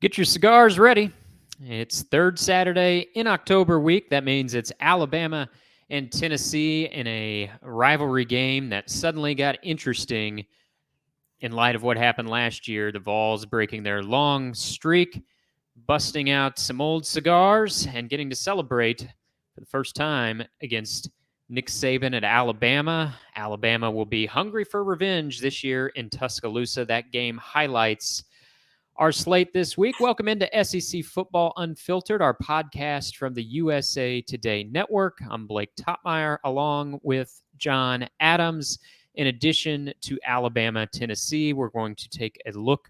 Get your cigars ready. It's third Saturday in October week. That means it's Alabama and Tennessee in a rivalry game that suddenly got interesting in light of what happened last year. The Vols breaking their long streak, busting out some old cigars, and getting to celebrate for the first time against Nick Saban at Alabama. Alabama will be hungry for revenge this year in Tuscaloosa. That game highlights our slate this week. Welcome into SEC Football Unfiltered, our podcast from the USA Today Network. I'm Blake Toppmeyer along with John Adams. In addition to Alabama, Tennessee, we're going to take a look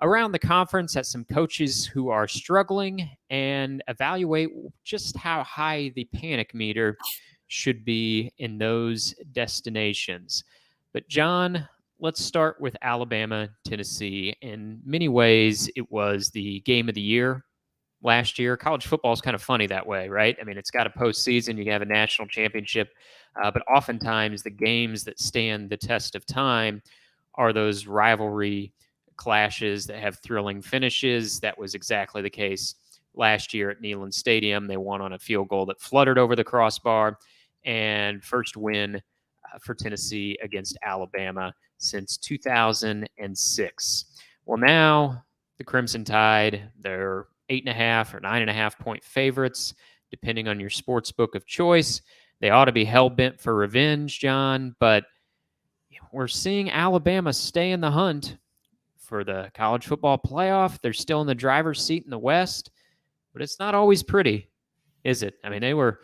around the conference at some coaches who are struggling and evaluate just how high the panic meter should be in those destinations. But John, let's start with Alabama, Tennessee. In many ways, it was the game of the year last year. College football is kind of funny that way, right? I mean, it's got a postseason, you have a national championship, but oftentimes the games that stand the test of time are those rivalry clashes that have thrilling finishes. That was exactly the case last year at Neyland Stadium. They won on a field goal that fluttered over the crossbar, and first win for Tennessee against Alabama since 2006. Well, now the Crimson Tide, they're 8.5 or 9.5 point favorites, depending on your sports book of choice. They ought to be hell-bent for revenge, John, but we're seeing Alabama stay in the hunt for the college football playoff. They're still in the driver's seat in the West, but it's not always pretty, is it? I mean, they were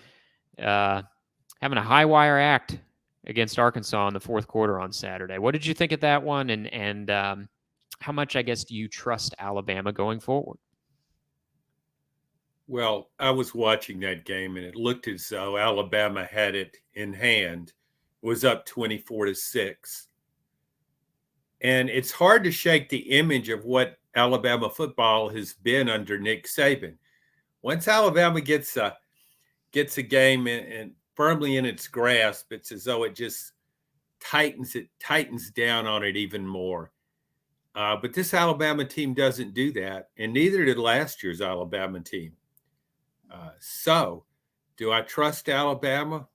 having a high-wire act against Arkansas in the fourth quarter on Saturday. What did you think of that one, and how much, I guess, do you trust Alabama going forward? Well, I was watching that game, and it looked as though Alabama had it in hand, was up 24-6. And it's hard to shake the image of what Alabama football has been under Nick Saban. Once Alabama gets a game and firmly in its grasp, it's as though it just tightens down on it even more. But this Alabama team doesn't do that, and neither did last year's Alabama team. So, do I trust Alabama?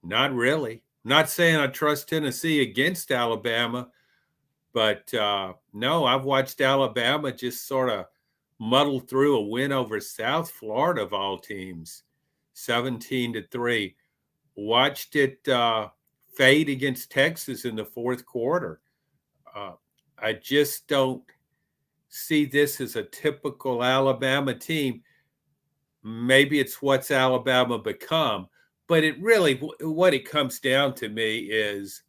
Not really. I'm not saying I trust Tennessee against Alabama, but no, I've watched Alabama just sort of muddle through a win over South Florida of all teams, 17-3. Watched it fade against Texas in the fourth quarter. I just don't see this as a typical Alabama team. Maybe it's what's Alabama become, but it really, what it comes down to me is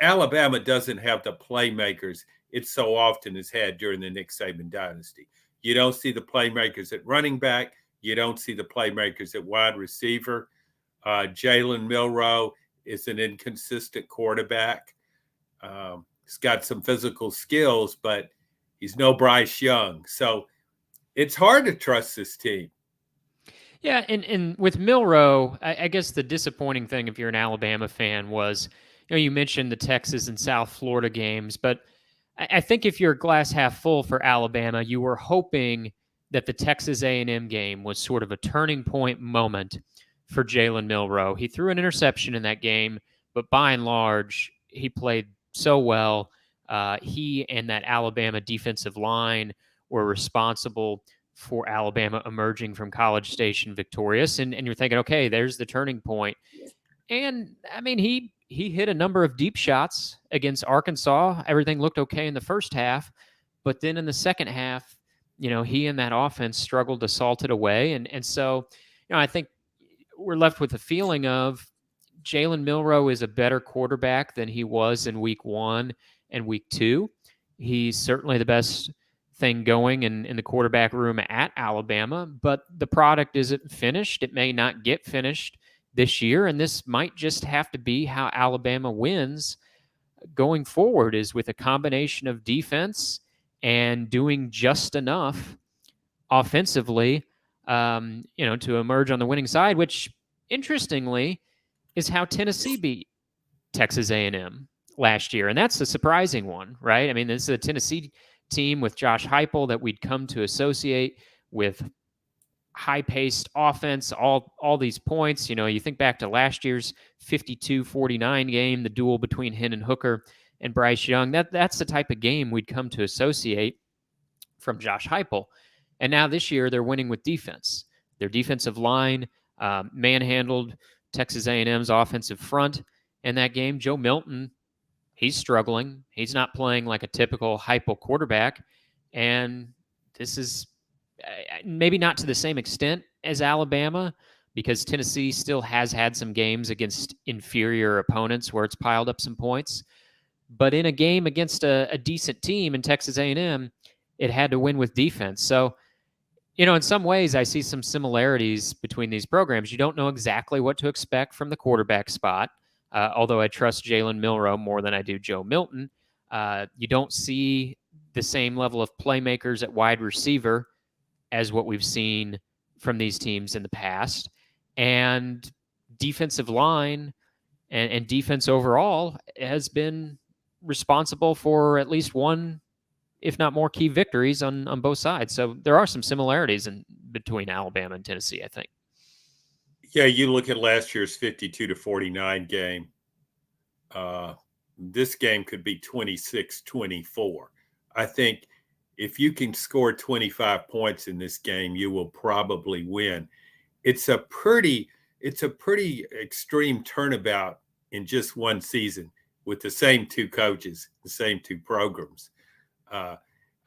Alabama doesn't have the playmakers it so often has had during the Nick Saban dynasty. You don't see the playmakers at running back. You don't see the playmakers at wide receiver. Jalen Milroe is an inconsistent quarterback. He's got some physical skills, but he's no Bryce Young. So it's hard to trust this team. Yeah, and with Milroe, I guess the disappointing thing, if you're an Alabama fan, was, you mentioned the Texas and South Florida games, but I think if you're glass half full for Alabama, you were hoping that the Texas A&M game was sort of a turning point moment for Jalen Milroe. He threw an interception in that game, but by and large, he played so well. He and that Alabama defensive line were responsible for Alabama emerging from College Station victorious. And you're thinking, okay, there's the turning point. And, I mean, he hit a number of deep shots against Arkansas. Everything looked okay in the first half. But then in the second half, he and that offense struggled to salt it away. And so, I think we're left with the feeling of Jalen Milroe is a better quarterback than he was in week 1 and week 2. He's certainly the best thing going in the quarterback room at Alabama, but the product isn't finished. It may not get finished this year, and this might just have to be how Alabama wins going forward, is with a combination of defense and doing just enough offensively, to emerge on the winning side, which, interestingly, is how Tennessee beat Texas A&M last year. And that's a surprising one, right? I mean, this is a Tennessee team with Josh Heupel that we'd come to associate with high-paced offense, all these points. You think back to last year's 52-49 game, the duel between Hendon Hooker and Bryce Young. That's the type of game we'd come to associate from Josh Heupel. And now this year they're winning with defense. Their defensive line manhandled Texas A&M's offensive front in that game. Joe Milton, he's struggling. He's not playing like a typical Heupel quarterback. And this is maybe not to the same extent as Alabama, because Tennessee still has had some games against inferior opponents where it's piled up some points. But in a game against a decent team in Texas A&M, it had to win with defense. So, in some ways, I see some similarities between these programs. You don't know exactly what to expect from the quarterback spot, although I trust Jalen Milroe more than I do Joe Milton. You don't see the same level of playmakers at wide receiver as what we've seen from these teams in the past. And defensive line and defense overall has been responsible for at least one, if not more, key victories on both sides. So there are some similarities between Alabama and Tennessee, I think. Yeah, you look at last year's 52-49 game. This game could be 26-24. I think if you can score 25 points in this game, you will probably win. It's a pretty extreme turnabout in just one season with the same two coaches, the same two programs.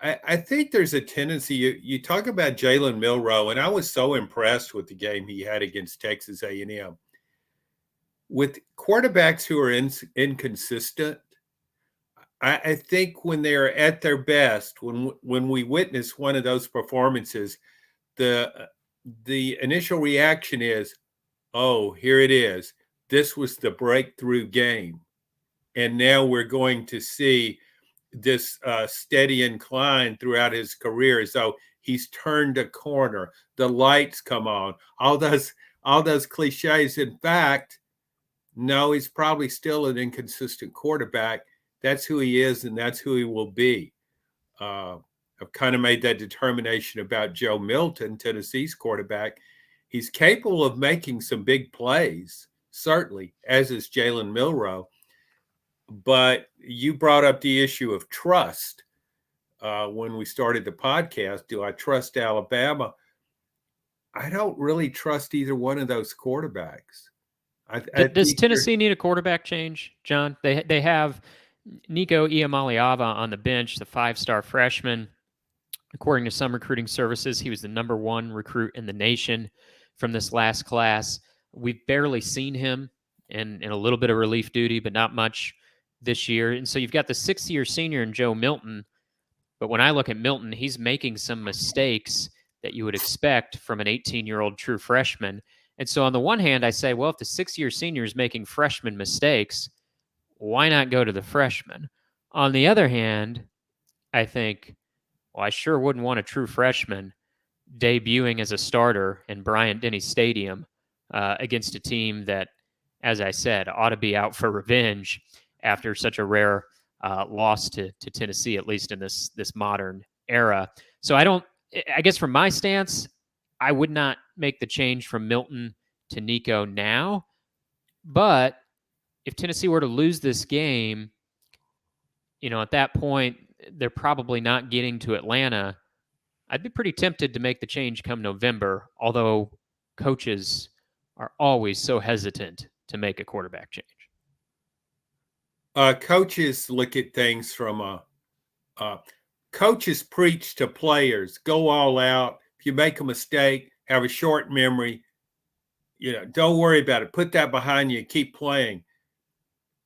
I think there's a tendency. You talk about Jalen Milroe, and I was so impressed with the game he had against Texas A&M. With quarterbacks who are inconsistent, I think when they're at their best, when we witness one of those performances, the initial reaction is, oh, here it is. This was the breakthrough game. And now we're going to see this steady incline throughout his career as though he's turned a corner. The lights come on. All those cliches. In fact, no, he's probably still an inconsistent quarterback. That's who he is, and that's who he will be. I've kind of made that determination about Joe Milton, Tennessee's quarterback. He's capable of making some big plays, certainly, as is Jalen Milroe. But you brought up the issue of trust when we started the podcast. Do I trust Alabama? I don't really trust either one of those quarterbacks. Does Tennessee need a quarterback change, John? They have Nico Iamaleava on the bench, the 5-star freshman. According to some recruiting services, he was the number 1 recruit in the nation from this last class. We've barely seen him in a little bit of relief duty, but not much this year. And so you've got the 6th-year senior in Joe Milton. But when I look at Milton, he's making some mistakes that you would expect from an 18-year-old true freshman. And so on the one hand, I say, well, if the 6th-year senior is making freshman mistakes, why not go to the freshman? On the other hand, I think, well, I sure wouldn't want a true freshman debuting as a starter in Bryant-Denny Stadium against a team that, as I said, ought to be out for revenge after such a rare loss to Tennessee, at least in this modern era. So I guess from my stance, I would not make the change from Milton to Nico now. But if Tennessee were to lose this game, at that point, they're probably not getting to Atlanta. I'd be pretty tempted to make the change come November, although coaches are always so hesitant to make a quarterback change. Coaches look at things from coaches preach to players, go all out. If you make a mistake, have a short memory, don't worry about it. Put that behind you. Keep playing.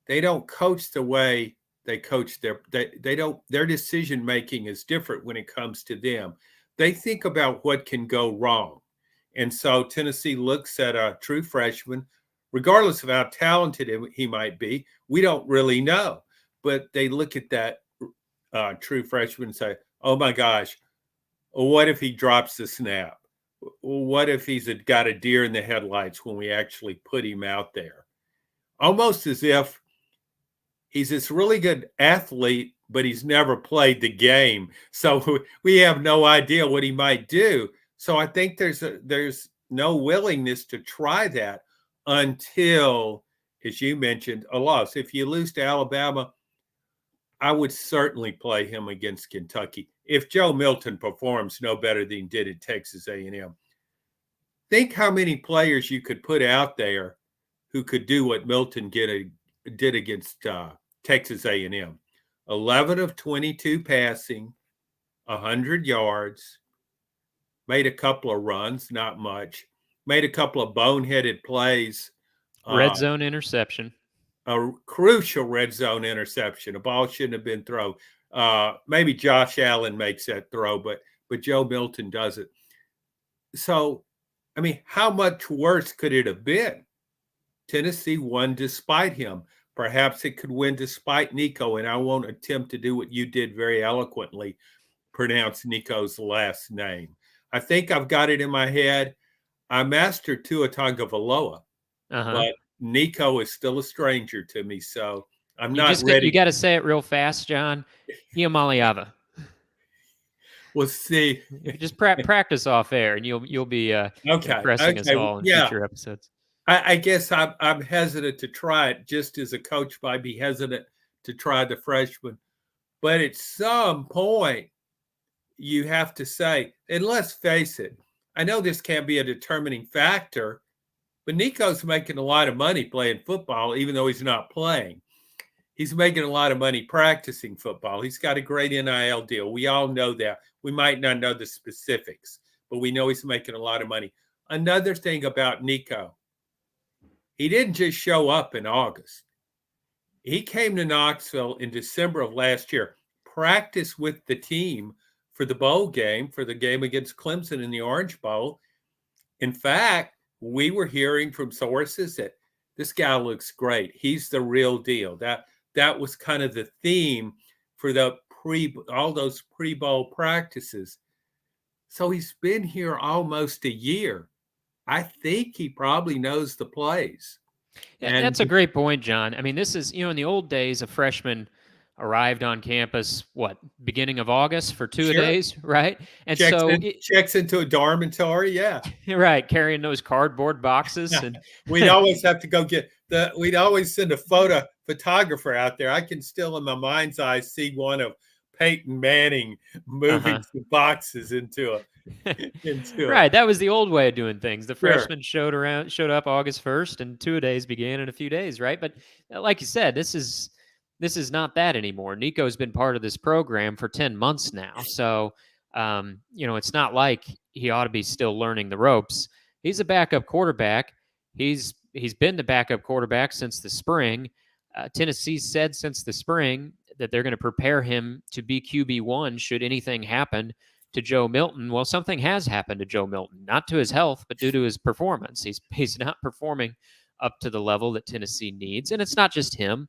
They don't coach the way they coach their decision making is different when it comes to them. They think about what can go wrong. And so Tennessee looks at a true freshman, regardless of how talented he might be. We don't really know, but they look at that true freshman and say, oh my gosh, what if he drops the snap? What if he's got a deer in the headlights when we actually put him out there? Almost as if he's this really good athlete but he's never played the game. So we have no idea what he might do. So I think there's no willingness to try that until, as you mentioned, a loss. If you lose to Alabama, I would certainly play him against Kentucky. If Joe Milton performs no better than he did at Texas A&M, think how many players you could put out there who could do what Milton did against Texas A&M. 11 of 22 passing, 100 yards, made a couple of runs, not much, made a couple of boneheaded plays. Red zone interception. A crucial red zone interception. A ball shouldn't have been thrown. Maybe Josh Allen makes that throw, but Joe Milton does it. So, I mean, how much worse could it have been? Tennessee won despite him. Perhaps it could win despite Nico, and I won't attempt to do what you did very eloquently, pronounce Nico's last name. I think I've got it in my head. I mastered Tua Tagovailoa, but Nico is still a stranger to me, so I'm not ready. You got to say it real fast, John. Iamaliava. We'll see. Just practice off air, and you'll be impressing us all in future episodes. I guess I'm hesitant to try it, just as a coach might be hesitant to try the freshman. But at some point, you have to say, and let's face it, I know this can't be a determining factor, but Nico's making a lot of money playing football, even though he's not playing. He's making a lot of money practicing football. He's got a great NIL deal. We all know that. We might not know the specifics, but we know he's making a lot of money. Another thing about Nico, he didn't just show up in August. He came to Knoxville in December of last year, practiced with the team for the bowl game, for the game against Clemson in the Orange Bowl. In fact, we were hearing from sources that this guy looks great. He's the real deal. That was kind of the theme for all those pre-bowl practices. So he's been here almost a year. I think he probably knows the plays. Yeah, that's a great point, John. I mean, this is, in the old days, a freshman arrived on campus, beginning of August for 2 days, right? And checks into a dormitory, yeah. Right, carrying those cardboard boxes. And we'd always have to we'd always send a photographer out there. I can still in my mind's eye see one of Peyton Manning moving some boxes into right. That was the old way of doing things. The freshmen showed up August 1st, and 2 days began in a few days, right? But like you said, this is not that anymore. Nico's been part of this program for 10 months now. So, it's not like he ought to be still learning the ropes. He's a backup quarterback. He's been the backup quarterback since the spring. Tennessee said since the spring that they're going to prepare him to be QB1 should anything happen to Joe Milton. Well, something has happened to Joe Milton, not to his health, but due to his performance. He's not performing up to the level that Tennessee needs. And it's not just him.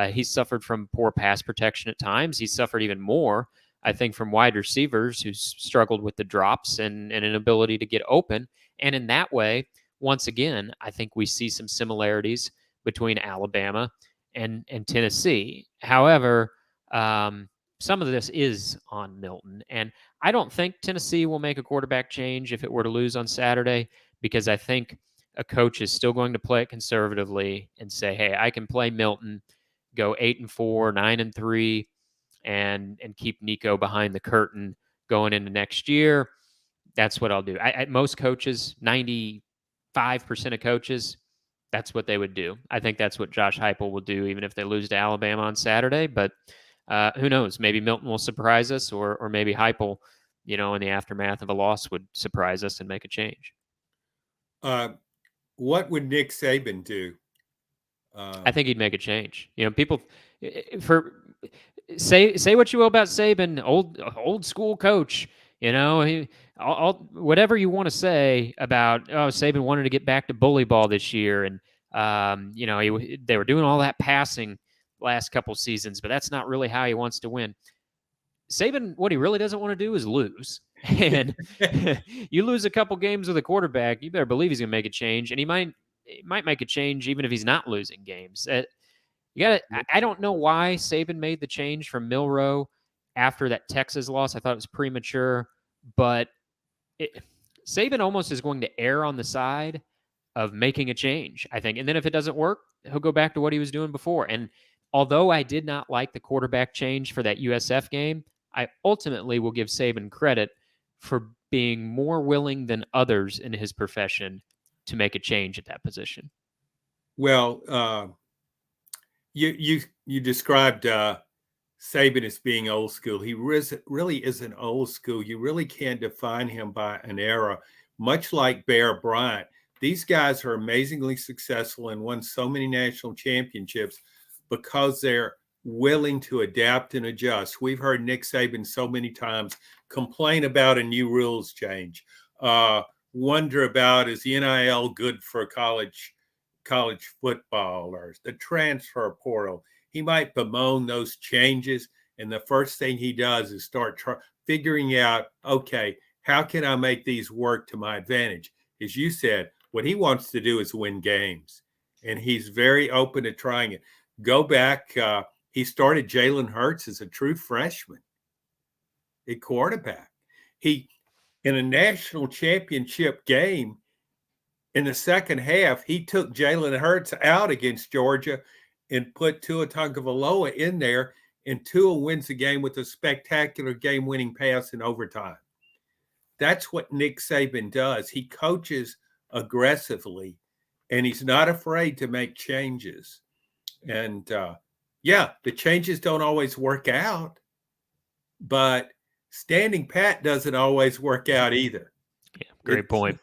He's suffered from poor pass protection at times. He's suffered even more, I think, from wide receivers who's struggled with the drops and an inability to get open. And in that way, once again, I think we see some similarities between Alabama and Tennessee. However, some of this is on Milton. And I don't think Tennessee will make a quarterback change if it were to lose on Saturday, because I think a coach is still going to play it conservatively and say, hey, I can play Milton, go 8-4, 9-3, and keep Nico behind the curtain going into next year. That's what I'll do. Most coaches, 95% of coaches, that's what they would do. I think that's what Josh Heupel will do, even if they lose to Alabama on Saturday. But who knows? Maybe Milton will surprise us, or maybe Heupel, in the aftermath of a loss, would surprise us and make a change. What would Nick Saban do? I think he'd make a change. People say what you will about Saban, old school coach. Whatever you want to say about Saban wanted to get back to bully ball this year, and they were doing all that passing last couple seasons, but that's not really how he wants to win. Saban, what he really doesn't want to do is lose. And you lose a couple games with a quarterback, you better believe he's going to make a change, and he might make a change even if he's not losing games. I don't know why Saban made the change from Milroe after that Texas loss. I thought it was premature, but Saban almost is going to err on the side of making a change, I think. And then if it doesn't work, he'll go back to what he was doing before. And although I did not like the quarterback change for that USF game, I ultimately will give Saban credit for being more willing than others in his profession to make a change at that position. Well, you described Saban as being old school. He really isn't old school. You really can't define him by an era. Much like Bear Bryant, these guys are amazingly successful and won so many national championships because they're willing to adapt and adjust. We've heard Nick Saban so many times complain about a new rules change, wonder about, is the NIL good for college football or the transfer portal. He might bemoan those changes, and the first thing he does is start figuring out, okay, how can I make these work to my advantage? As you said, what he wants to do is win games, and he's very open to trying it. Go back, he started Jalen Hurts as a true freshman at quarterback. He, in a national championship game, in the second half, he took Jalen Hurts out against Georgia and put Tua Tagovailoa in there, and Tua wins the game with a spectacular game-winning pass in overtime. That's what Nick Saban does. He coaches aggressively, and he's not afraid to make changes. And, the changes don't always work out, but standing pat doesn't always work out either. Yeah, great point.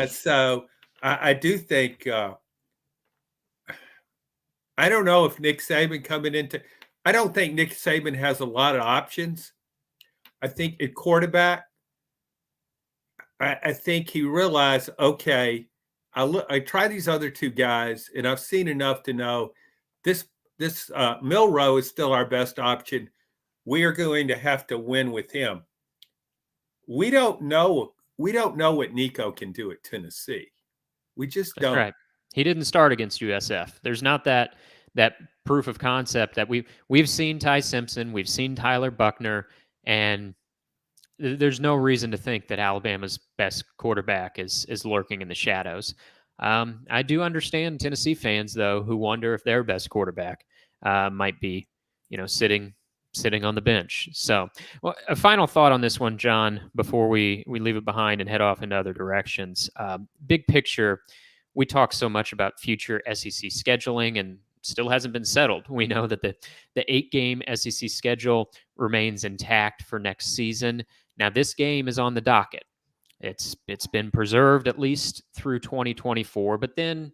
So I do think I don't know if Nick Saban I don't think Nick Saban has a lot of options. I think at quarterback, I think he realized, okay, I try these other two guys, and I've seen enough to know this Milroe is still our best option. We are going to have to win with him. We don't know what Nico can do at Tennessee. We just don't. That's right. He didn't start against USF. There's not that proof of concept that we've seen Ty Simpson, we've seen Tyler Buckner, and there's no reason to think that Alabama's best quarterback is lurking in the shadows. I do understand Tennessee fans, though, who wonder if their best quarterback might be, sitting on the bench. So, well, a final thought on this one, John, before we leave it behind and head off into other directions. Big picture, we talk so much about future SEC scheduling, and still hasn't been settled. We know that the 8-game SEC schedule remains intact for next season. Now, this game is on the docket. It's been preserved at least through 2024, but then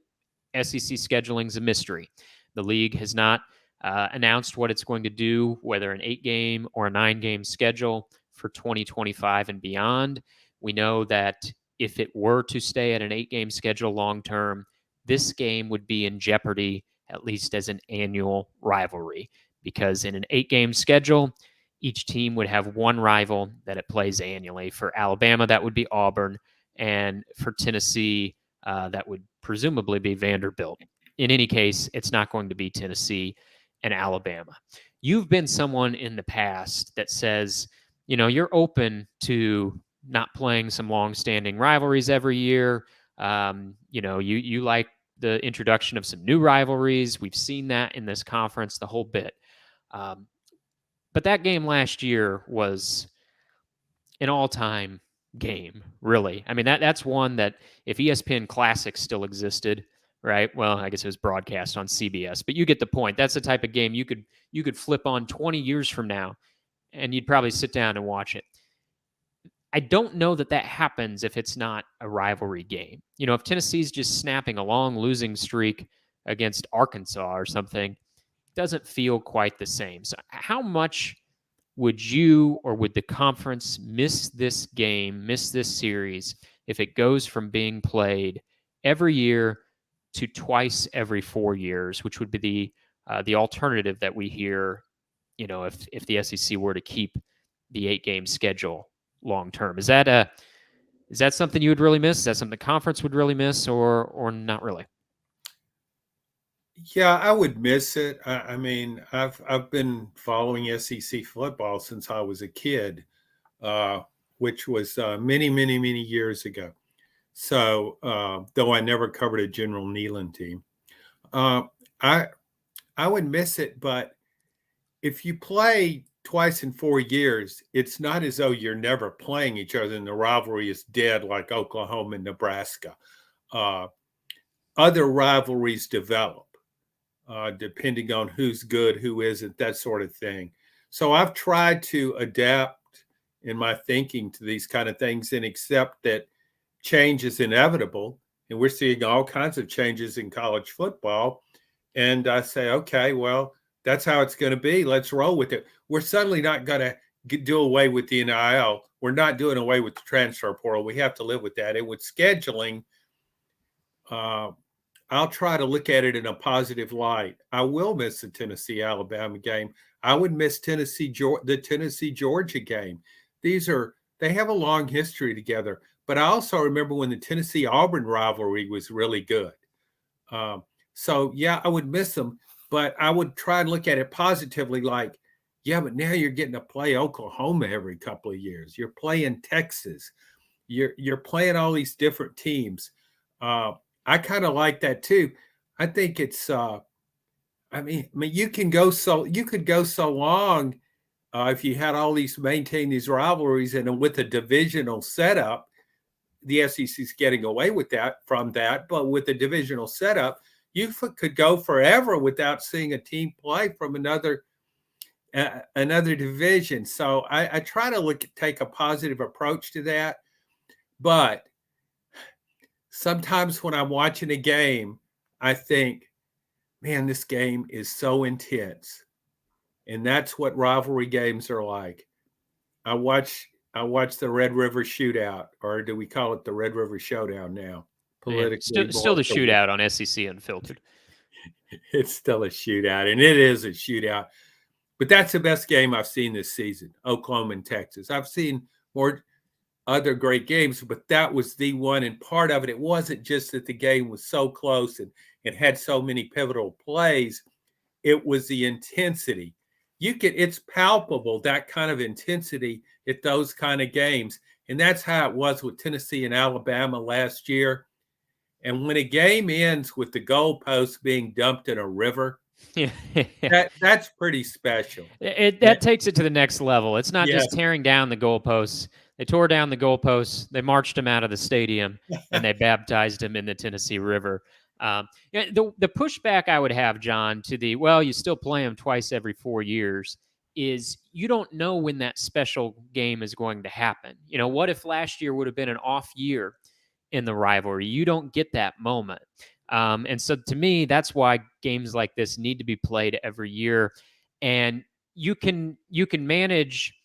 SEC scheduling is a mystery. The league has not announced what it's going to do, whether an 8-game or a 9-game schedule for 2025 and beyond. We know that if it were to stay at an 8-game schedule long term, this game would be in jeopardy, at least as an annual rivalry, because in an 8-game schedule, each team would have one rival that it plays annually. For Alabama, that would be Auburn, and for Tennessee, that would presumably be Vanderbilt. In any case, it's not going to be Tennessee and Alabama. You've been someone in the past that says, you're open to not playing some long-standing rivalries every year. You like the introduction of some new rivalries. We've seen that in this conference, the whole bit. But that game last year was an all-time game, really. I mean, that's one that if ESPN Classic still existed, right? Well, I guess it was broadcast on CBS, but you get the point. That's the type of game you could flip on 20 years from now, and you'd probably sit down and watch it. I don't know that happens if it's not a rivalry game. If Tennessee's just snapping a long losing streak against Arkansas or something, it doesn't feel quite the same. So how much would you or would the conference miss this game, miss this series, if it goes from being played every year to twice every 4 years, which would be the alternative that we hear, if the SEC were to keep the 8-game schedule long term? Is that something you would really miss? Is that something the conference would really miss, or not really? Yeah, I would miss it. I mean, I've been following SEC football since I was a kid, uh, which was many years ago. So, though I never covered a General Neyland team, uh, I I would miss it. But if you play twice in 4 years, it's not as though you're never playing each other and the rivalry is dead like Oklahoma and Nebraska. Uh, Other rivalries develop depending on who's good, who isn't, that sort of thing. So I've tried to adapt in my thinking to these kind of things and accept that change is inevitable. And we're seeing all kinds of changes in college football. And I say, okay, well, that's how it's going to be. Let's roll with it. We're suddenly not going to do away with the NIL. We're not doing away with the transfer portal. We have to live with that. And with scheduling, uh, I'll try to look at it in a positive light. I will miss the Tennessee Alabama game. I would miss the Tennessee Georgia game. They have a long history together. But I also remember when the Tennessee Auburn rivalry was really good. Um, so yeah, I would miss them, but I would try and look at it positively. Like, yeah, but now you're getting to play Oklahoma every couple of years. You're playing Texas. You're playing all these different teams. Uh, I kind of like that too. I think it's. I mean, you could go so long if you had all these maintain these rivalries, and with a divisional setup, the SEC is getting away with that from that. But with the divisional setup, you could go forever without seeing a team play from another division. So I try to take a positive approach to that. But sometimes when I'm watching a game, I think, man, this game is so intense. And that's what rivalry games are like. I watch I watch the Red River Shootout, or do we call it the Red River Showdown now? Yeah, Politically still more the correct. shootout on SEC Unfiltered. It's still a shootout, and it is a shootout. But that's the best game I've seen this season, Oklahoma and Texas. I've seen more other great games, but that was the one. And part of it, it wasn't just that the game was so close and it had so many pivotal plays. It was the intensity. It's palpable, that kind of intensity at those kind of games. And that's how it was with Tennessee and Alabama last year. And when a game ends with the goalposts being dumped in a river, Yeah. that's pretty special. That takes it to the next level. It's not Yes. just tearing down the goalposts. They tore down the goalposts. They marched him out of the stadium, and they baptized him in the Tennessee River. Yeah, the pushback I would have, John, to the you still play them twice every 4 years, is you don't know when that special game is going to happen. What if last year would have been an off year in the rivalry? You don't get that moment. And so to me, that's why games like this need to be played every year. And you can manage.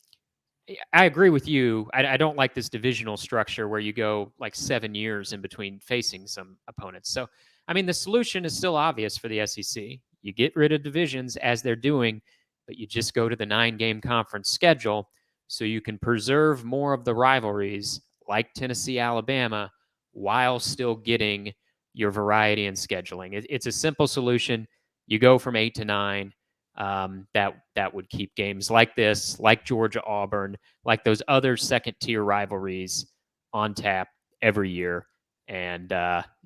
I agree with you. I don't like this divisional structure where you go like 7 years in between facing some opponents. So, I mean, the solution is still obvious for the SEC. You get rid of divisions as they're doing, but you just go to the 9-game conference schedule so you can preserve more of the rivalries like Tennessee, Alabama, while still getting your variety in scheduling. It's a simple solution. You go from 8 to 9. That would keep games like this, like Georgia Auburn, like those other second tier rivalries on tap every year. And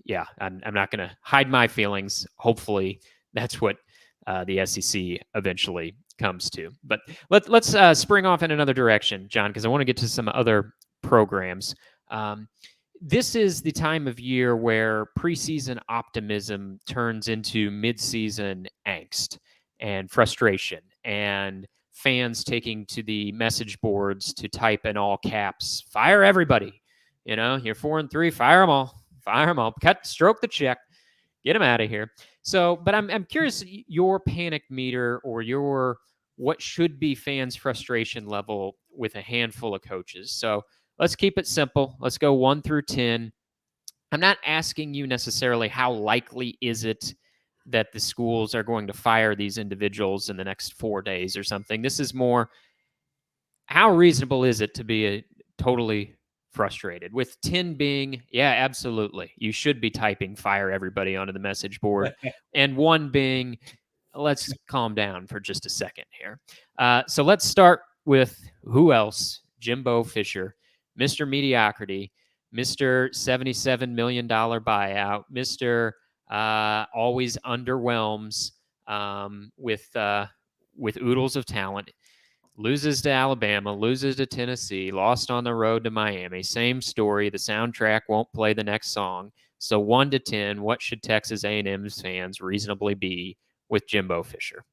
yeah, I'm not going to hide my feelings. Hopefully, that's what the SEC eventually comes to. But let's spring off in another direction, John, because I want to get to some other programs. This is the time of year where preseason optimism turns into midseason angst and frustration, and fans taking to the message boards to type in all caps, "Fire everybody." You're 4-3, fire them all, stroke the check, get them out of here. So, but I'm curious your panic meter, or your what should be fans' frustration level with a handful of coaches. So let's keep it simple. Let's go 1 through 10. I'm not asking you necessarily how likely is it that the schools are going to fire these individuals in the next 4 days or something. This is more, how reasonable is it to be totally frustrated, with 10 being, yeah, absolutely, you should be typing fire everybody onto the message board, and 1 being, let's calm down for just a second here. So let's start with who else? Jimbo Fisher, Mr. Mediocrity, Mr. $77 million buyout, Mr. Always underwhelms with oodles of talent. Loses to Alabama, loses to Tennessee, lost on the road to Miami. Same story. The soundtrack won't play the next song. So 1 to 10, what should Texas A&M's fans reasonably be with Jimbo Fisher?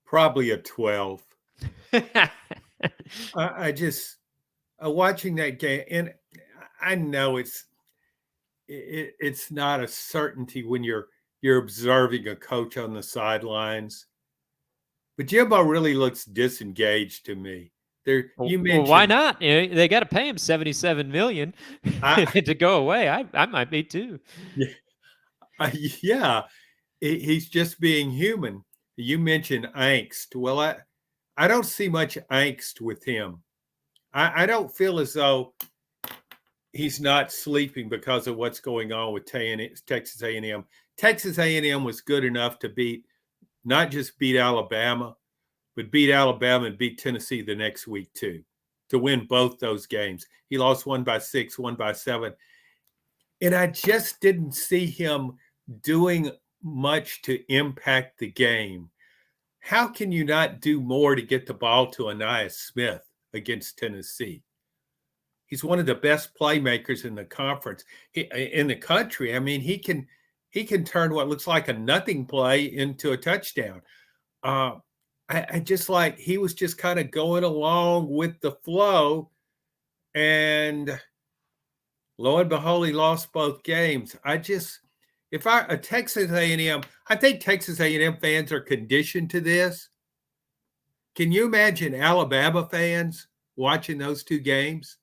Probably a 12. I just watching that game, and I know it's not a certainty when you're observing a coach on the sidelines, but Jimbo really looks disengaged to me. There, you mentioned, why not? They got to pay him $77 million to go away. I might be too. Yeah, he's just being human. You mentioned angst. Well, I don't see much angst with him. I don't feel as though he's not sleeping because of what's going on with Texas A&M. Texas A&M was good enough to not just beat Alabama, but beat Alabama and beat Tennessee the next week too, to win both those games. He lost 1 by 6, 1 by 7. And I just didn't see him doing much to impact the game. How can you not do more to get the ball to Ainias Smith against Tennessee? He's one of the best playmakers in the conference, in the country. I mean, he can turn what looks like a nothing play into a touchdown. I just like he was just kind of going along with the flow, and lo and behold, he lost both games. A Texas A&M, I think Texas A&M fans are conditioned to this. Can you imagine Alabama fans watching those 2 games?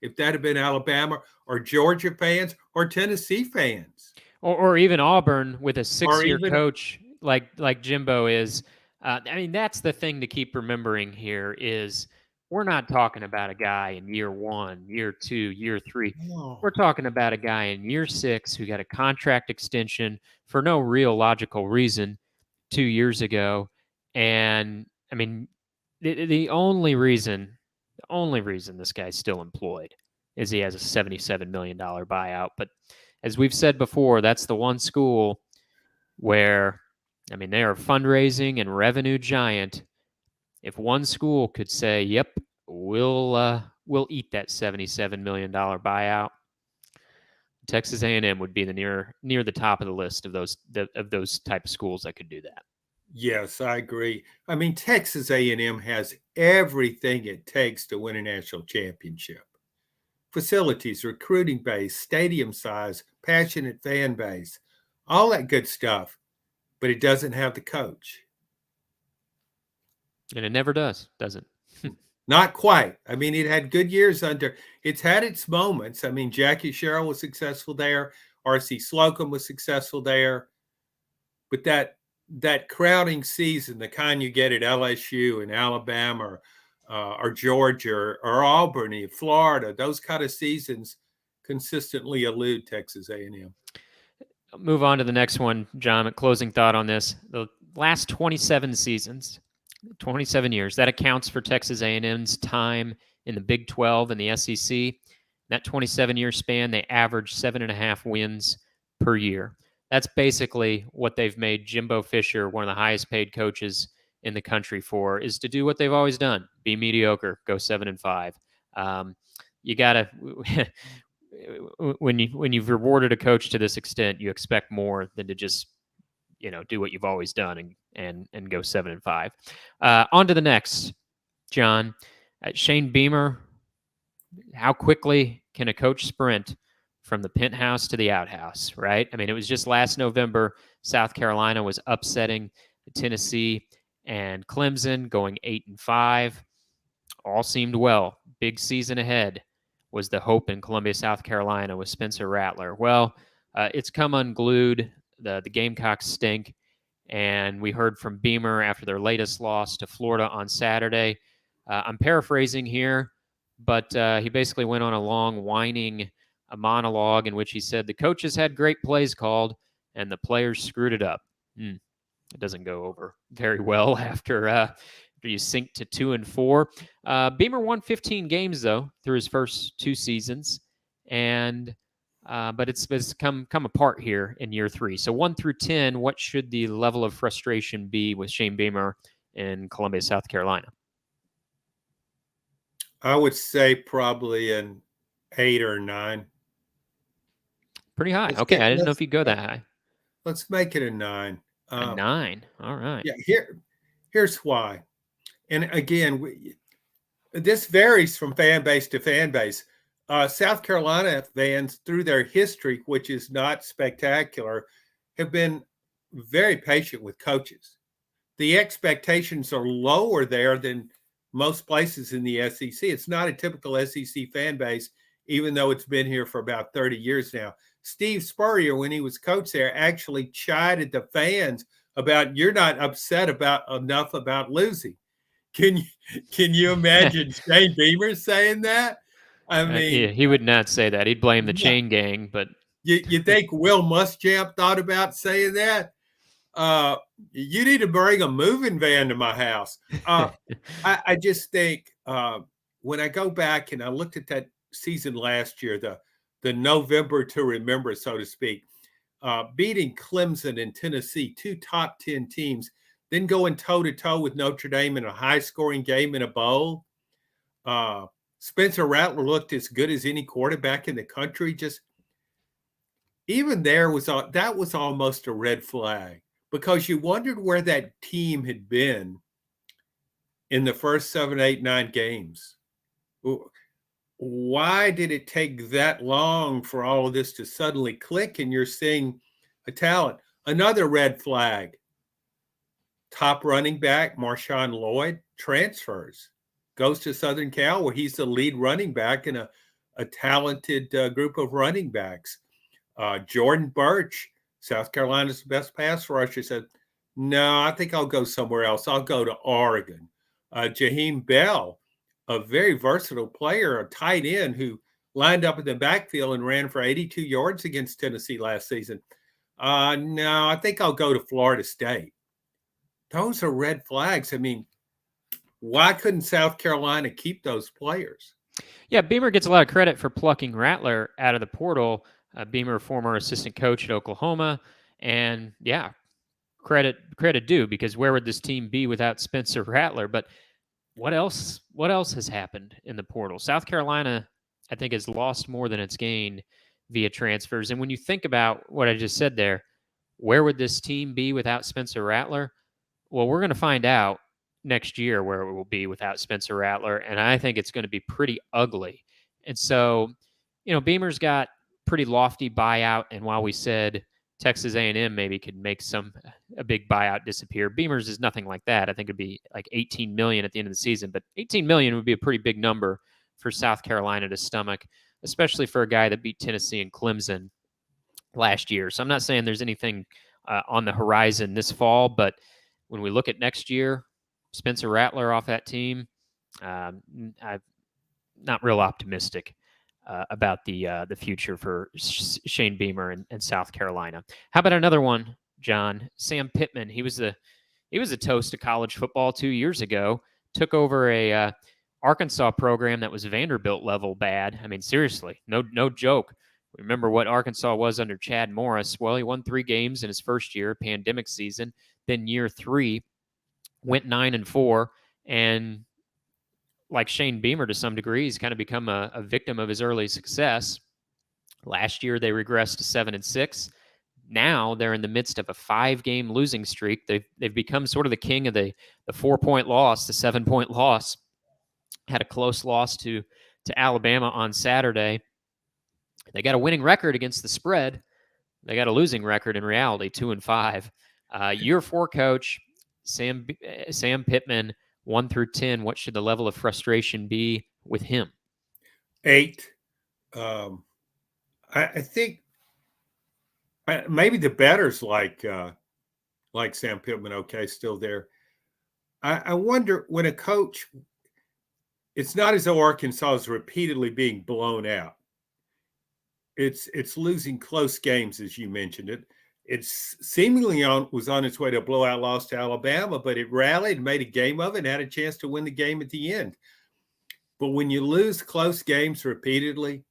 If that had been Alabama, or Georgia fans, or Tennessee fans, or even Auburn with a 6-year coach like Jimbo is. I mean, that's the thing to keep remembering here is we're not talking about a guy in year 1, year 2, year 3. Oh. We're talking about a guy in year 6 who got a contract extension for no real logical reason 2 years ago. And I mean, the only reason this guy's still employed is he has a $77 million buyout. But as we've said before, that's the one school where, I mean, they are a fundraising and revenue giant. If one school could say, "Yep, we'll eat that $77 million buyout," Texas A&M would be near the top of the list of those type of schools that could do that. Yes, I agree. I mean, Texas A&M has everything it takes to win a national championship. Facilities, recruiting base, stadium size, passionate fan base, all that good stuff, but it doesn't have the coach. And it never does it? Not quite. I mean, it had good years it's had its moments. I mean, Jackie Sherrill was successful there. R.C. Slocum was successful there. But that crowding season, the kind you get at LSU and Alabama or Georgia or Albany, Florida, those kind of seasons consistently elude Texas A&M. I'll move on to the next one, John. A closing thought on this. The last 27 seasons, 27 years, that accounts for Texas A&M's time in the Big 12 and the SEC. That 27-year span, they averaged 7.5 wins per year. That's basically what they've made Jimbo Fisher one of the highest paid coaches in the country for, is to do what they've always done: be mediocre, go 7-5. You gotta when you've rewarded a coach to this extent, you expect more than to just do what you've always done and go 7-5. On to the next, John. Shane Beamer. How quickly can a coach sprint from the penthouse to the outhouse, right? I mean, it was just last November, South Carolina was upsetting Tennessee and Clemson, going 8-5. All seemed well. Big season ahead was the hope in Columbia, South Carolina with Spencer Rattler. Well, it's come unglued. The Gamecocks stink. And we heard from Beamer after their latest loss to Florida on Saturday. I'm paraphrasing here, but he basically went on a long whining monologue in which he said the coaches had great plays called and the players screwed it up. It doesn't go over very well after you sink to 2-4. Beamer won 15 games though through his first 2 seasons, and but it's come apart here in year 3. So 1 through 10, what should the level of frustration be with Shane Beamer in Columbia, South Carolina? I would say probably an 8 or 9. Pretty high. Okay, I didn't know if you'd go that high. Let's make it a 9. A 9. All right. Yeah. Here's why. And again, this varies from fan base to fan base. South Carolina fans, through their history, which is not spectacular, have been very patient with coaches. The expectations are lower there than most places in the SEC. It's not a typical SEC fan base, even though it's been here for about 30 years now. Steve Spurrier, when he was coach there, actually chided the fans about, you're not upset enough about losing. Can you imagine Shane Beamer saying that? I mean, he would not say that. He'd blame the chain gang, but you think Will Muschamp thought about saying that? You need to bring a moving van to my house. I just think when I go back and I looked at that season last year, the November to remember, so to speak, beating Clemson and Tennessee, 2 top 10 teams, then going toe-to-toe with Notre Dame in a high-scoring game in a bowl. Spencer Rattler looked as good as any quarterback in the country. Just even there that was almost a red flag, because you wondered where that team had been in the first 7, 8, 9 games. Why did it take that long for all of this to suddenly click and you're seeing a talent? Another red flag. Top running back, Marshawn Lloyd, transfers, goes to Southern Cal, where he's the lead running back in a talented group of running backs. Jordan Birch, South Carolina's best pass rusher, said, no, I think I'll go somewhere else. I'll go to Oregon. Jaheim Bell, a very versatile player, a tight end who lined up in the backfield and ran for 82 yards against Tennessee last season. No, I think I'll go to Florida State. Those are red flags. I mean, why couldn't South Carolina keep those players? Yeah, Beamer gets a lot of credit for plucking Rattler out of the portal. Beamer, former assistant coach at Oklahoma, and yeah, credit due, because where would this team be without Spencer Rattler? But what else has happened in the portal? South Carolina, I think, has lost more than it's gained via transfers. And when you think about what I just said there, where would this team be without Spencer Rattler? Well, we're going to find out next year where it will be without Spencer Rattler, and I think it's going to be pretty ugly. And so, Beamer's got pretty lofty buyout, and while we said Texas A&M maybe could make a big buyout disappear, Beamer's is nothing like that. I think it'd be like $18 million at the end of the season, but $18 million would be a pretty big number for South Carolina to stomach, especially for a guy that beat Tennessee and Clemson last year. So I'm not saying there's anything on the horizon this fall, but when we look at next year, Spencer Rattler off that team, I'm not real optimistic about the future for Shane Beamer and South Carolina. How about another one, John? Sam Pittman. He was a toast to college football 2 years ago. Took over a Arkansas program that was Vanderbilt level bad. I mean, seriously, no joke. Remember what Arkansas was under Chad Morris. Well, he won 3 games in his first year, pandemic season. Then year 3, went 9-4, and like Shane Beamer to some degree, he's kind of become a victim of his early success. Last year, they regressed to 7-6. Now they're in the midst of a 5-game losing streak. They've become sort of the king of the 4-point loss, the 7-point loss. Had a close loss to Alabama on Saturday. They got a winning record against the spread. They got a losing record in reality, 2-5. Year 4 coach, Sam Pittman, 1 through 10. What should the level of frustration be with him? 8. I think maybe the bettors like Sam Pittman. Okay, still there. I wonder, when a coach, it's not as though Arkansas is repeatedly being blown out. It's losing close games, as you mentioned. It's seemingly was on its way to a blowout loss to Alabama, but it rallied, made a game of it, and had a chance to win the game at the end. But when you lose close games repeatedly,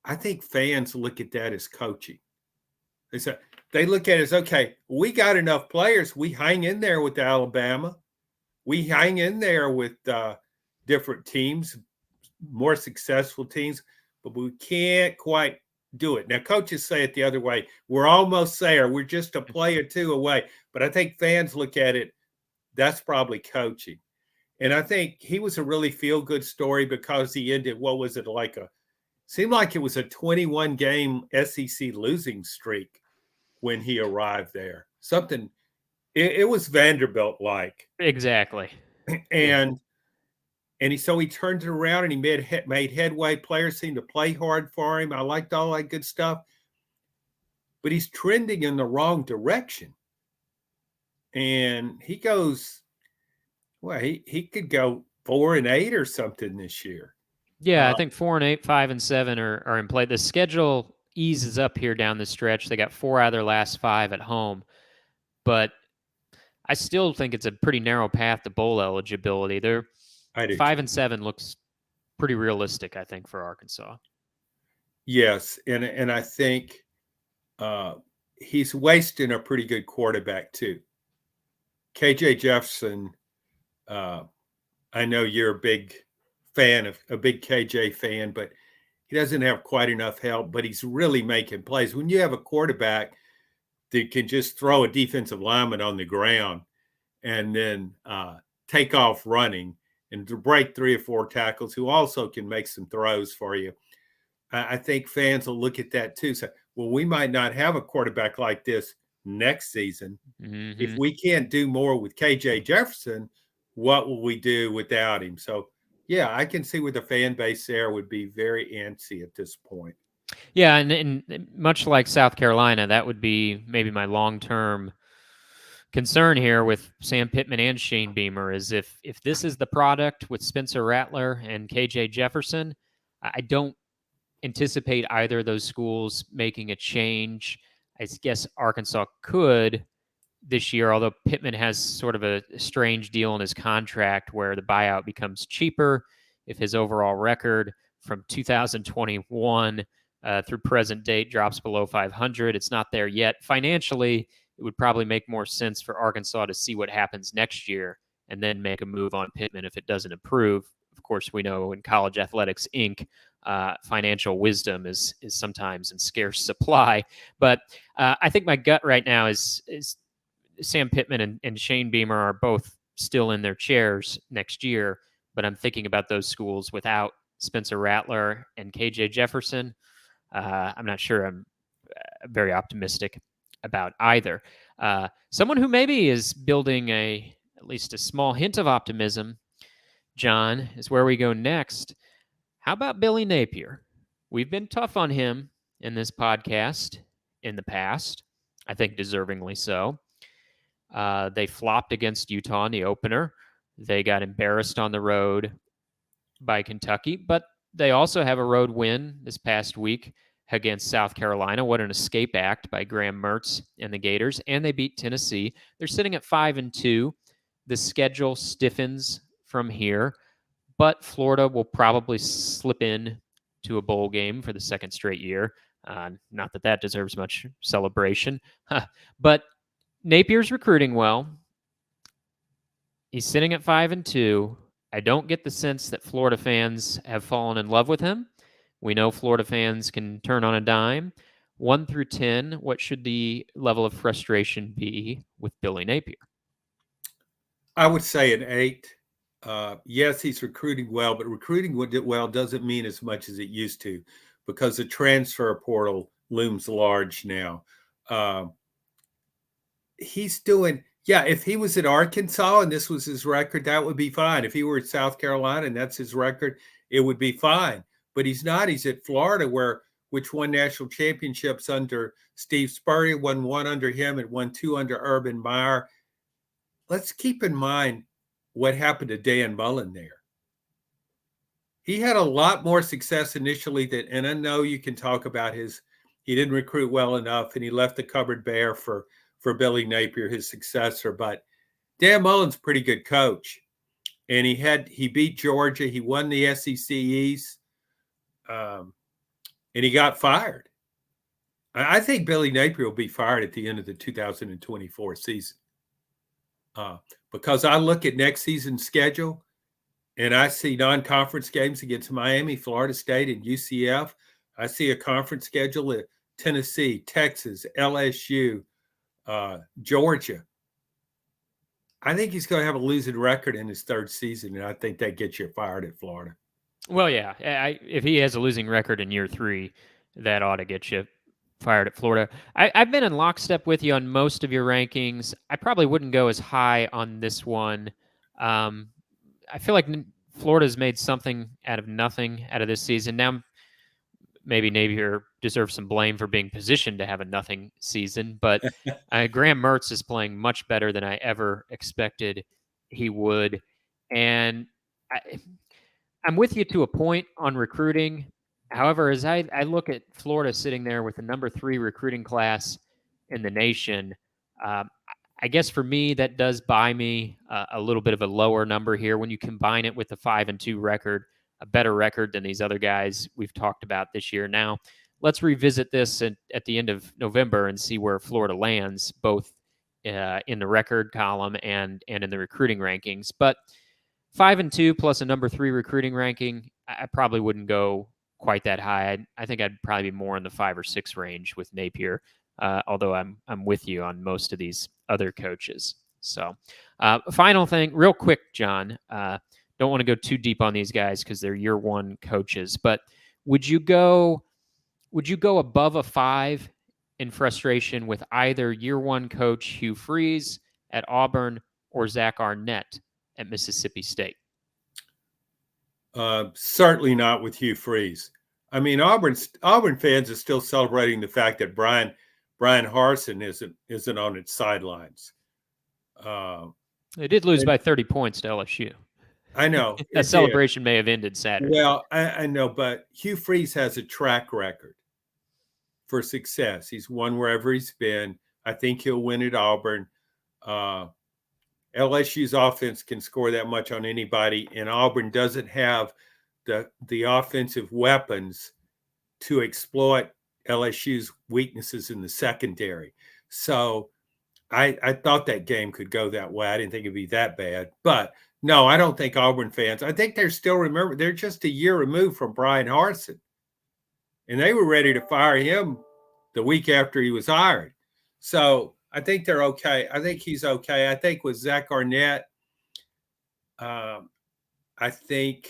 I think fans look at that as coaching. They look at it as, okay, we got enough players. We hang in there with Alabama. We hang in there with different teams, more successful teams, but we can't quite do it. Now, coaches say it the other way. We're almost there. We're just a play or two away. But I think fans look at it, that's probably coaching. And I think he was a really feel-good story because he ended, what was it, seemed like it was a 21-game SEC losing streak when he arrived there. Something, it was Vanderbilt-like. Exactly. And so he turned it around and he made headway. Players seemed to play hard for him. I liked all that good stuff. But he's trending in the wrong direction. And he goes, well, he could go 4-8 or something this year. Yeah, I think 4-8, 5-7 are in play. The schedule eases up here down the stretch. They got 4 out of their last 5 at home. But I still think it's a pretty narrow path to bowl eligibility. They're 5-7 looks pretty realistic, I think, for Arkansas. Yes, and I think he's wasting a pretty good quarterback too. KJ Jefferson, I know you're a big KJ fan, but he doesn't have quite enough help, but he's really making plays. When you have a quarterback that can just throw a defensive lineman on the ground and then take off running and to break 3 or 4 tackles, who also can make some throws for you, I think fans will look at that too. So, well, we might not have a quarterback like this next season. Mm-hmm. If we can't do more with KJ Jefferson, what will we do without him? So, yeah, I can see where the fan base there would be very antsy at this point. Yeah, and much like South Carolina, that would be maybe my long-term concern here with Sam Pittman and Shane Beamer is if this is the product with Spencer Rattler and KJ Jefferson, I don't anticipate either of those schools making a change. I guess Arkansas could this year, although Pittman has sort of a strange deal in his contract where the buyout becomes cheaper if his overall record from 2021 through present date drops below 500. It's not there yet. Financially, it would probably make more sense for Arkansas to see what happens next year and then make a move on Pittman if it doesn't improve. Of course, we know in College Athletics Inc., financial wisdom is sometimes in scarce supply. But I think my gut right now is Sam Pittman and Shane Beamer are both still in their chairs next year. But I'm thinking about those schools without Spencer Rattler and KJ Jefferson. I'm not sure I'm very optimistic about either. Someone who maybe is building at least a small hint of optimism, John, is where we go next. How about Billy Napier? We've been tough on him in this podcast in the past, I think deservingly so. They flopped against Utah in the opener. They got embarrassed on the road by Kentucky, but they also have a road win this past week against South Carolina. What an escape act by Graham Mertz and the Gators. And they beat Tennessee. They're sitting at 5-2. The schedule stiffens from here, but Florida will probably slip in to a bowl game for the second straight year. Not that that deserves much celebration, but Napier's recruiting well. He's sitting at 5-2. I don't get the sense that Florida fans have fallen in love with him. We know Florida fans can turn on a dime. 1 through 10, what should the level of frustration be with Billy Napier? I would say an 8. Yes, he's recruiting well, but recruiting well doesn't mean as much as it used to because the transfer portal looms large now. He's doing, if he was at Arkansas and this was his record, that would be fine. If he were at South Carolina and that's his record, it would be fine. But he's not. He's at Florida, which won national championships under Steve Spurrier, won 1 under him, and won 2 under Urban Meyer. Let's keep in mind what happened to Dan Mullen there. he had a lot more success initially and I know you can talk about he didn't recruit well enough and he left the cupboard bare for Billy Napier, his successor. But Dan Mullen's a pretty good coach. And he beat Georgia. He won the SEC East. And he got fired. I think Billy Napier will be fired at the end of the 2024 season. Because I look at next season's schedule and I see non-conference games against Miami, Florida State, and UCF. I see a conference schedule at Tennessee, Texas, LSU, Georgia. I think he's going to have a losing record in his third season, and I think that gets you fired at Florida. Well, yeah. If he has a losing record in year 3, that ought to get you fired at Florida. I've been in lockstep with you on most of your rankings. I probably wouldn't go as high on this one. I feel like Florida's made something out of nothing out of this season. Now, maybe Napier deserves some blame for being positioned to have a nothing season, but Graham Mertz is playing much better than I ever expected he would. And I'm with you to a point on recruiting. However, as I look at Florida sitting there with the number 3 recruiting class in the nation, I guess for me, that does buy me a little bit of a lower number here when you combine it with the 5-2 record, a better record than these other guys we've talked about this year. Now, let's revisit this at the end of November and see where Florida lands, both in the record column and in the recruiting rankings. But 5-2 plus a number 3 recruiting ranking, I probably wouldn't go quite that high. I think I'd probably be more in the 5 or 6 range with Napier. Although I'm with you on most of these other coaches. So, final thing, real quick, John. Don't want to go too deep on these guys because they're year 1 coaches. But would you go above a 5 in frustration with either year 1 coach Hugh Freeze at Auburn or Zach Arnett at Mississippi State? Certainly not with Hugh Freeze. I mean, Auburn fans are still celebrating the fact that Brian Harsin isn't on its sidelines. They did lose by 30 points to LSU. I know. That celebration may have ended Saturday. Well, I know, but Hugh Freeze has a track record for success. He's won wherever he's been. I think he'll win at Auburn. LSU's offense can score that much on anybody, and Auburn doesn't have the offensive weapons to exploit LSU's weaknesses in the secondary. So I thought that game could go that way. I didn't think it'd be that bad. But no, I don't think Auburn fans, I think they're just a year removed from Brian Harsin. And they were ready to fire him the week after he was hired. So I think they're okay. I think he's okay. I think with Zach Arnett, I think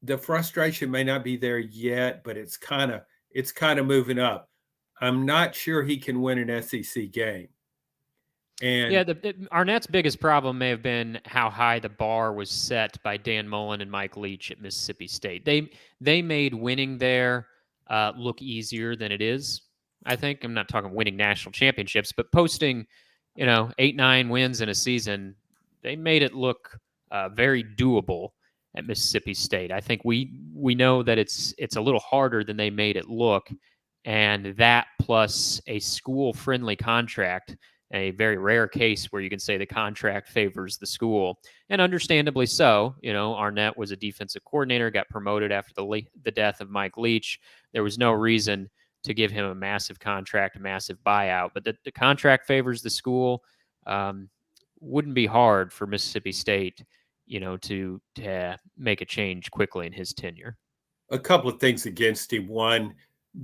the frustration may not be there yet, but it's kind of moving up. I'm not sure he can win an SEC game. And yeah, Arnett's biggest problem may have been how high the bar was set by Dan Mullen and Mike Leach at Mississippi State. They made winning there look easier than it is. I think I'm not talking winning national championships, but posting, 8-9 wins in a season, they made it look very doable at Mississippi State. I think we know that it's a little harder than they made it look, and that plus a school-friendly contract, a very rare case where you can say the contract favors the school, and understandably so. Arnett was a defensive coordinator, got promoted after the death of Mike Leach. There was no reason to give him a massive contract, a massive buyout, but the contract favors the school. Wouldn't be hard for Mississippi State, to make a change quickly in his tenure. A couple of things against him. One,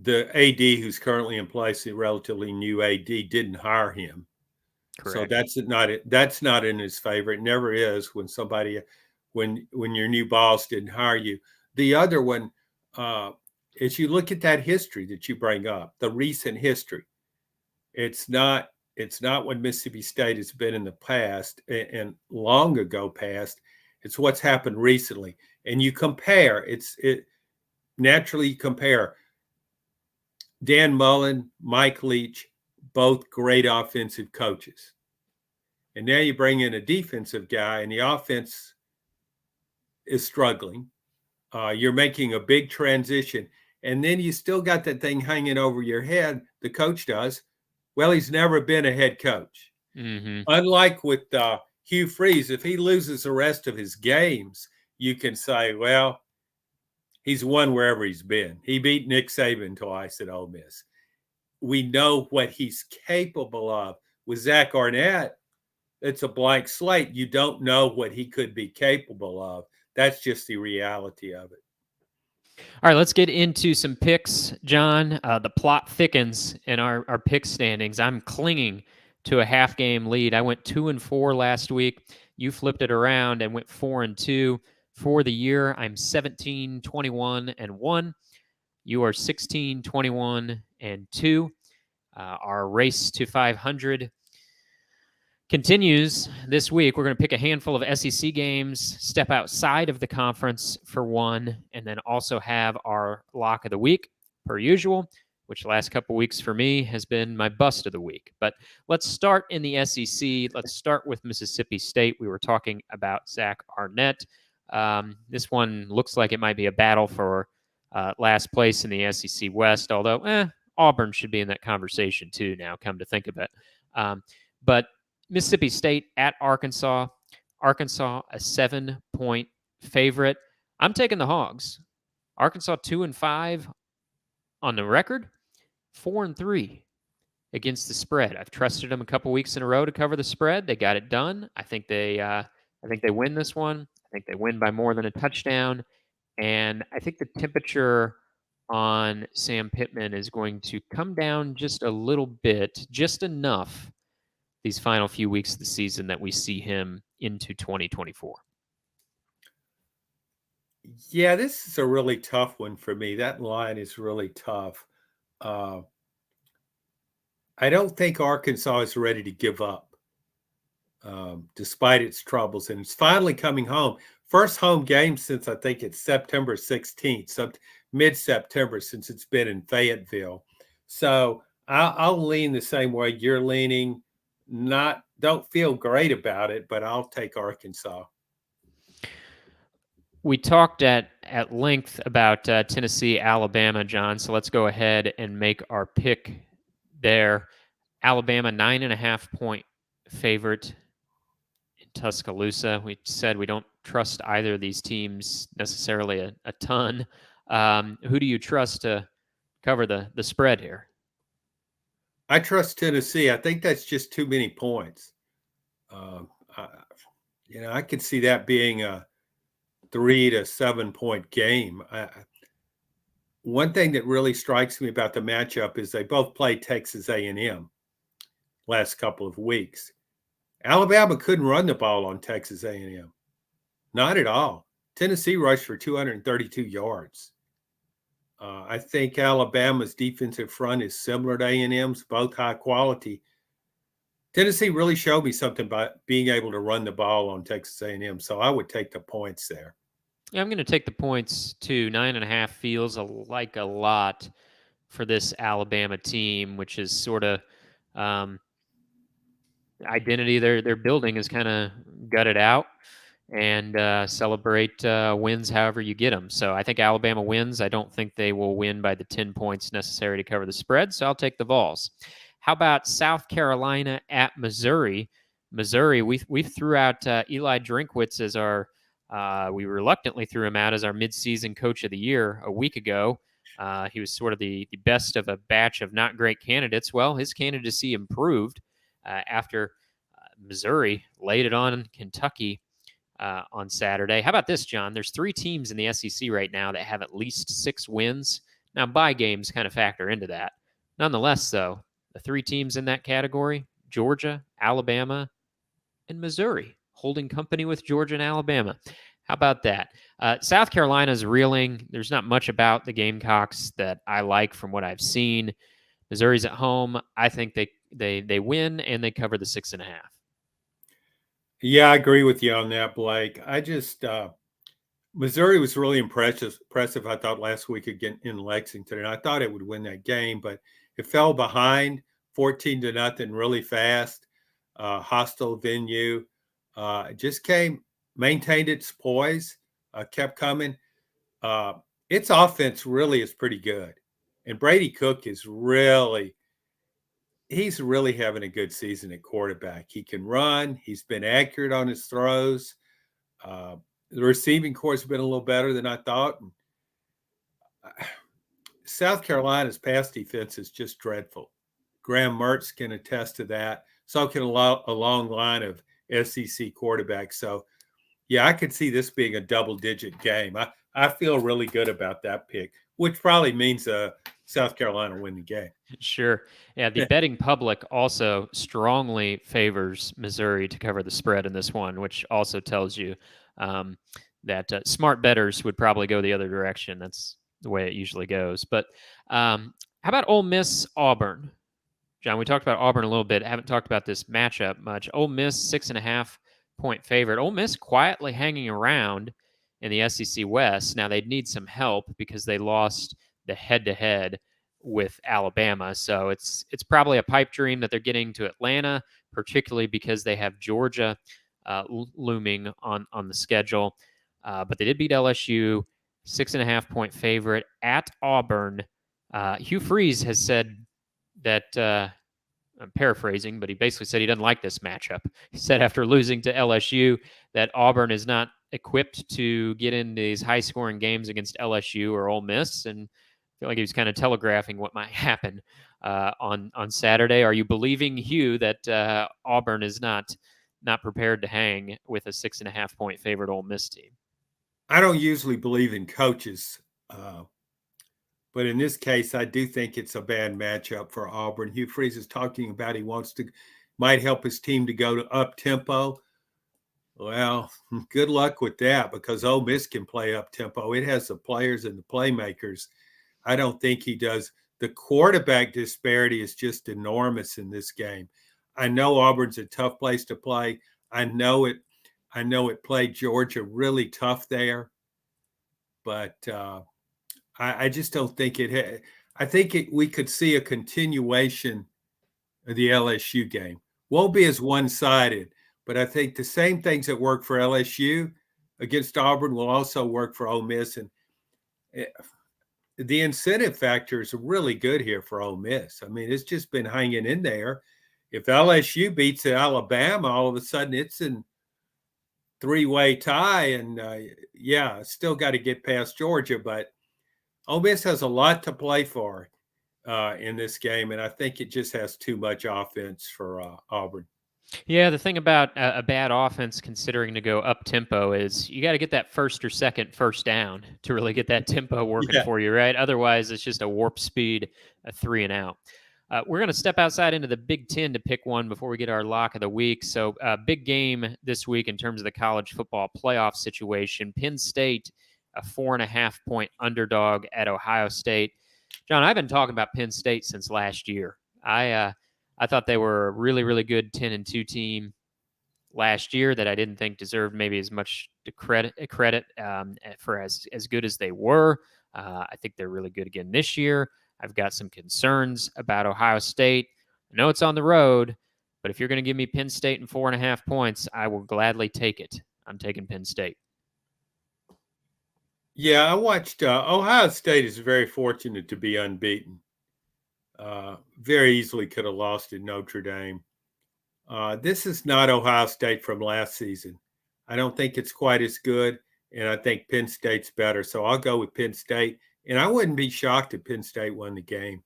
the AD who's currently in place, the relatively new AD, didn't hire him. Correct. So that's not in his favor. It never is when your new boss didn't hire you. The other one, as you look at that history that you bring up, the recent history, it's not what Mississippi State has been in the past and long ago past. It's what's happened recently. And you compare, naturally you compare Dan Mullen, Mike Leach, both great offensive coaches. And now you bring in a defensive guy and the offense is struggling. You're making a big transition. And then you still got that thing hanging over your head. The coach does. Well, he's never been a head coach. Mm-hmm. Unlike with Hugh Freeze, if he loses the rest of his games, you can say, well, he's won wherever he's been. He beat Nick Saban twice at Ole Miss. We know what he's capable of. With Zach Arnett, it's a blank slate. You don't know what he could be capable of. That's just the reality of it. All right, let's get into some picks, John. The plot thickens in our pick standings. I'm clinging to a half game lead. I went 2-4 last week. You flipped it around and went 4-2 for the year. I'm 17-21-1. You are 16-21-2. Our race to 500 continues this week. We're going to pick a handful of SEC games, step outside of the conference for one, and then also have our lock of the week, per usual, which the last couple weeks for me has been my bust of the week. But let's start in the SEC. Let's start with Mississippi State. We were talking about Zach Arnett. This one looks like it might be a battle for last place in the SEC West, although Auburn should be in that conversation too now, come to think of it. But Mississippi State at Arkansas. Arkansas, a 7-point favorite. I'm taking the Hogs. Arkansas 2-5 on the record, 4-3 against the spread. I've trusted them a couple weeks in a row to cover the spread. They got it done. I think they win this one. I think they win by more than a touchdown. And I think the temperature on Sam Pittman is going to come down just a little bit, just enough these final few weeks of the season that we see him into 2024. Yeah, this is a really tough one for me. That line is really tough. I don't think Arkansas is ready to give up, despite its troubles. And it's finally coming home. First home game since I think it's September 16th, so mid-September, since it's been in Fayetteville. So I'll lean the same way you're leaning. Don't feel great about it, but I'll take Arkansas. We talked at length about Tennessee, Alabama, John. So let's go ahead and make our pick there. Alabama, 9.5-point favorite in Tuscaloosa. We said we don't trust either of these teams necessarily a ton. Who do you trust to cover the spread here? I trust Tennessee. I think that's just too many points. I could see that being a 3 to 7 point game. One thing that really strikes me about the matchup is they both played Texas A&M last couple of weeks. Alabama couldn't run the ball on Texas A&M. Not at all. Tennessee rushed for 232 yards. I think Alabama's defensive front is similar to A&M's, both high quality. Tennessee really showed me something by being able to run the ball on Texas A&M, so I would take the points there. Yeah, I'm going to take the points too. 9.5 feels like a lot for this Alabama team, which is sort of identity they're building is kind of gutted out, and celebrate wins however you get them. So I think Alabama wins. I don't think they will win by the 10 points necessary to cover the spread, so I'll take the Vols. How about South Carolina at Missouri? Missouri, we threw out Eli Drinkwitz as our we reluctantly threw him out as our midseason coach of the year a week ago. He was sort of the best of a batch of not great candidates. Well, his candidacy improved after Missouri laid it on Kentucky on Saturday. How about this, John? There's 3 teams in the SEC right now that have at least 6 wins. Now, bye games kind of factor into that. Nonetheless, though, the 3 teams in that category, Georgia, Alabama, and Missouri, holding company with Georgia and Alabama. How about that? South Carolina's reeling. There's not much about the Gamecocks that I like from what I've seen. Missouri's at home. I think they win and they cover the 6.5. Yeah, I agree with you on that, Blake. I just Missouri was really impressive. I thought last week again in Lexington, and I thought it would win that game, but it fell behind 14-0 really fast. Hostile venue. Just maintained its poise, kept coming. its offense really is pretty good. And Brady Cook is he's really having a good season at quarterback. He can run. He's been accurate on his throws. Uh, the receiving course has been a little better than I thought. And South Carolina's pass defense is just dreadful. Graham Mertz can attest to that. So can a long line of SEC quarterbacks. So, yeah, I could see this being a double-digit game. I feel really good about that pick, which probably means South Carolina win the game. Sure. Yeah, the betting public also strongly favors Missouri to cover the spread in this one, which also tells you that smart bettors would probably go the other direction. That's the way it usually goes. But how about Ole Miss Auburn? John, we talked about Auburn a little bit. Haven't talked about this matchup much. Ole Miss 6.5-point favorite. Ole Miss quietly hanging around in the SEC West. Now they'd need some help because they lost the head-to-head with Alabama. So it's probably a pipe dream that they're getting to Atlanta, particularly because they have Georgia looming on the schedule. But they did beat LSU, 6.5-point favorite at Auburn. Hugh Freeze has said that I'm paraphrasing, but he basically said he doesn't like this matchup. He said after losing to LSU that Auburn is not equipped to get in these high-scoring games against LSU or Ole Miss, and I feel like he was kind of telegraphing what might happen on Saturday. Are you believing, Hugh, that Auburn is not prepared to hang with a 6.5-point favorite Ole Miss team? I don't usually believe in coaches, but in this case, I do think it's a bad matchup for Auburn. Hugh Freeze is talking about he might help his team to go to up tempo. Well, good luck with that because Ole Miss can play up tempo. It has the players and the playmakers. I don't think he does. The quarterback disparity is just enormous in this game. I know Auburn's a tough place to play. I know it played Georgia really tough there, but I just don't think it. I think we could see a continuation of the LSU game. Won't be as one-sided, but I think the same things that work for LSU against Auburn will also work for Ole Miss. And the incentive factor is really good here for Ole Miss. I mean, it's just been hanging in there. If LSU beats Alabama, all of a sudden it's in three-way tie, and still got to get past Georgia, but Ole Miss has a lot to play for in this game, and I think it just has too much offense for Auburn. Yeah, the thing about a bad offense considering to go up tempo is you got to get that first or second first down to really get that tempo working for you, right? Otherwise, it's just a warp speed, a 3-and-out. We're going to step outside into the Big Ten to pick one before we get our lock of the week. So, big game this week in terms of the college football playoff situation. Penn State, a 4.5-point underdog at Ohio State. John, I've been talking about Penn State since last year. I thought they were a really, really good 10-2 team last year that I didn't think deserved maybe as much credit for as good as they were. I think they're really good again this year. I've got some concerns about Ohio State. I know it's on the road, but if you're going to give me Penn State and 4.5 points, I will gladly take it. I'm taking Penn State. Yeah, I watched Ohio State is very fortunate to be unbeaten. Very easily could have lost at Notre Dame. This is not Ohio State from last season. I don't think it's quite as good, and I think Penn State's better. So I'll go with Penn State, and I wouldn't be shocked if Penn State won the game.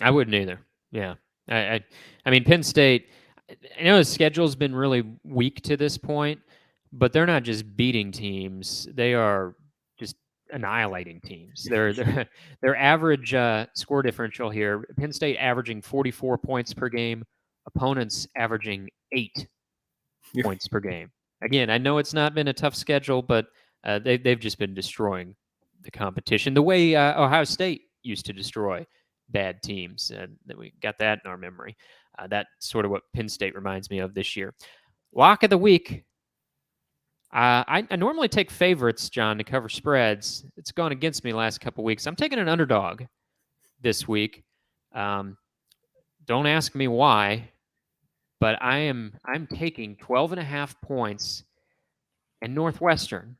I wouldn't either. Yeah, I mean Penn State. I know the schedule's been really weak to this point, but they're not just beating teams; they are just annihilating teams. Their average score differential here: Penn State averaging 44 points per game, opponents averaging 8 points per game. Again, I know it's not been a tough schedule, but they've just been destroying the competition the way Ohio State used to destroy bad teams. We got that in our memory. That's sort of what Penn State reminds me of this year. Lock of the week. I normally take favorites, John, to cover spreads. It's gone against me the last couple weeks. I'm taking an underdog this week. Don't ask me why, but I'm taking 12.5 points and Northwestern.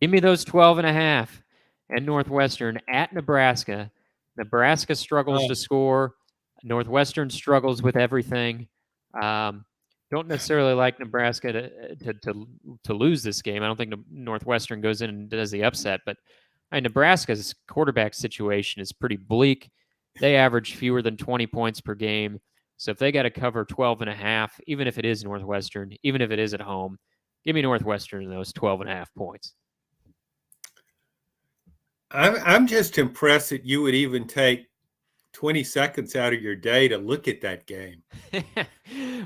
Give me those 12.5 at Northwestern at Nebraska. Nebraska struggles to score. Northwestern struggles with everything. Don't necessarily like Nebraska to lose this game. I don't think Northwestern goes in and does the upset, but Nebraska's quarterback situation is pretty bleak. They average fewer than 20 points per game. So if they got to cover 12.5, even if it is Northwestern, even if it is at home, give me Northwestern in those 12.5 points. I'm just impressed that you would even take 20 seconds out of your day to look at that game.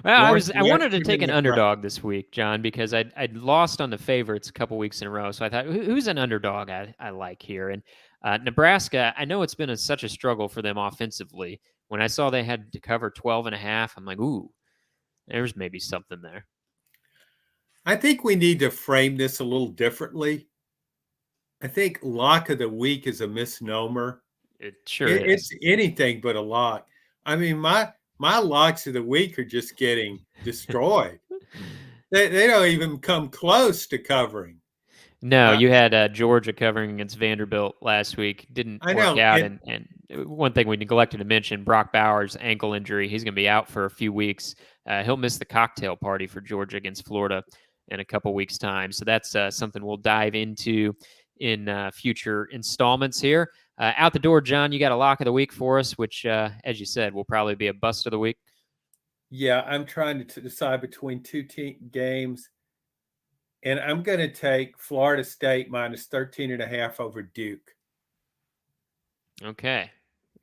Well, I wanted to take an underdog this week, John, because I'd lost on the favorites a couple weeks in a row. So I thought, who's an underdog I like here? And Nebraska, I know it's been such a struggle for them offensively. When I saw they had to cover 12.5, I'm like, ooh, there's maybe something there. I think we need to frame this a little differently. I think lock of the week is a misnomer. It sure is. It's anything but a lock. I mean, my locks of the week are just getting destroyed. They don't even come close to covering. No, you had Georgia covering against Vanderbilt last week. Didn't work out. And one thing we neglected to mention, Brock Bowers' ankle injury. He's going to be out for a few weeks. He'll miss the cocktail party for Georgia against Florida in a couple weeks' time. So that's something we'll dive into in future installments here. Out the door, John, you got a lock of the week for us, which, as you said, will probably be a bust of the week. Yeah, I'm trying to decide between two games. And I'm going to take Florida State minus 13.5 over Duke. Okay.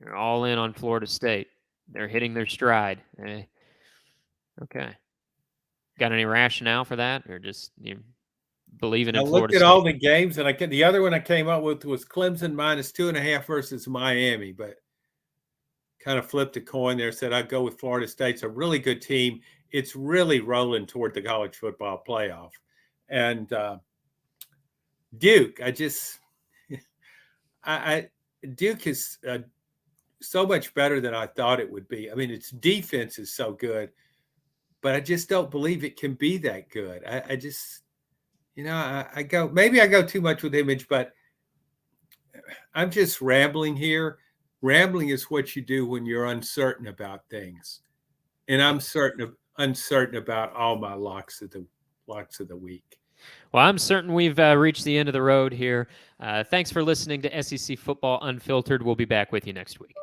You're all in on Florida State. They're hitting their stride. Okay. Got any rationale for that, or just you believing in Florida State? I looked at all the games, and the other one I came up with was Clemson minus 2.5 versus Miami, but kind of flipped a coin there. Said I'd go with Florida State. It's a really good team. It's really rolling toward the college football playoff. And Duke, Duke is so much better than I thought it would be. I mean, its defense is so good, but I just don't believe it can be that good. I just, maybe I go too much with image, but I'm just rambling here. Rambling is what you do when you're uncertain about things, and I'm uncertain about all my locks of the week. Well, I'm certain we've reached the end of the road here. Thanks for listening to SEC Football Unfiltered. We'll be back with you next week.